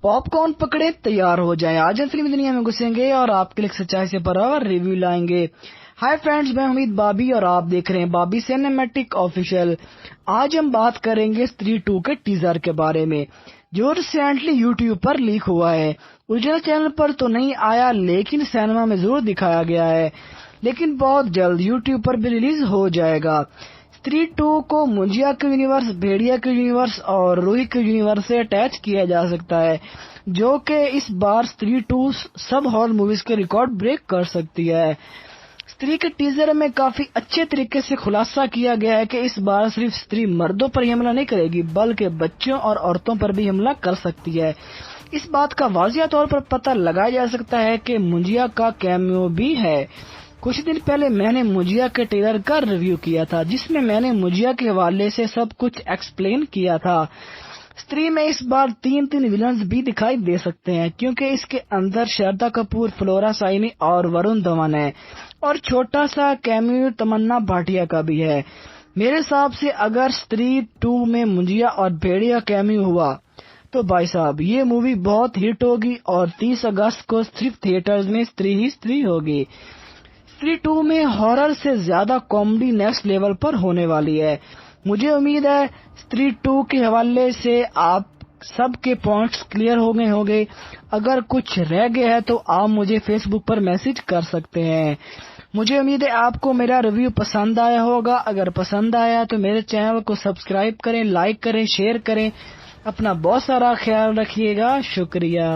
پاپ کارن پکڑے تیار ہو جائیں، آج ہم فلمی دنیا میں گھسیں گے اور آپ کے لیے سچائی سے بھرا ہوا ریویو لائیں گے۔ ہائی فرینڈز، میں امید بابی اور آپ دیکھ رہے ہیں بابی سینیمیٹک آفیشیل۔ آج ہم بات کریں گے استری 2 کے ٹیزر کے بارے میں جو ریسنٹلی یوٹیوب پر لیک ہوا ہے۔ اوریجنل چینل پر تو نہیں آیا لیکن سینما میں ضرور دکھایا گیا ہے، لیکن بہت جلد یوٹیوب پر بھی ریلیز ہو جائے گا۔ استری 2 کو منجیا کے یونیورس، بھیڑیا کے یونیورس اور روہی کے یونیورس سے اٹیچ کیا جا سکتا ہے، جو کہ اس بار استری 2 سب ہال موویز کے ریکارڈ بریک کر سکتی ہے۔ استری کے ٹیزر میں کافی اچھے طریقے سے خلاصہ کیا گیا ہے کہ اس بار صرف استری مردوں پر ہی حملہ نہیں کرے گی بلکہ بچوں اور عورتوں پر بھی حملہ کر سکتی ہے۔ اس بات کا واضح طور پر پتہ لگایا جا سکتا ہے کہ منجیا کا کیمیو بھی ہے۔ کچھ دن پہلے میں نے منجیا کے ٹیلر کا ریویو کیا تھا جس میں میں نے منجیا کے حوالے سے سب کچھ ایکسپلین کیا تھا۔ استری میں اس بار تین ولنز بھی دکھائی دے سکتے ہیں کیونکہ اس کے اندر شردا کپور، فلورا سائنی اور ورون دھون ہے، اور چھوٹا سا کیمیو تمنا بھاٹیا کا بھی ہے۔ میرے حساب سے اگر استری 2 میں منجیا اور بھیڑیا کیمیو ہوا تو بھائی صاحب یہ مووی بہت ہٹ ہوگی، اور 30 اگست کو صرف تھیٹرز میں استری ہی استری ہوگی۔ استری 2 میں ہارر سے زیادہ کامیڈی نیکسٹ لیول پر ہونے والی ہے۔ مجھے امید ہے استری 2 کے حوالے سے آپ سب کے پوائنٹس کلیئر ہو گئے ہوں گے۔ اگر کچھ رہ گئے ہے تو آپ مجھے فیس بک پر میسج کر سکتے ہیں۔ مجھے امید ہے آپ کو میرا ریویو پسند آیا ہوگا۔ اگر پسند آیا تو میرے چینل کو سبسکرائب کریں، لائک کریں، شیئر کریں۔ اپنا بہت سارا خیال رکھیے گا۔ شکریہ۔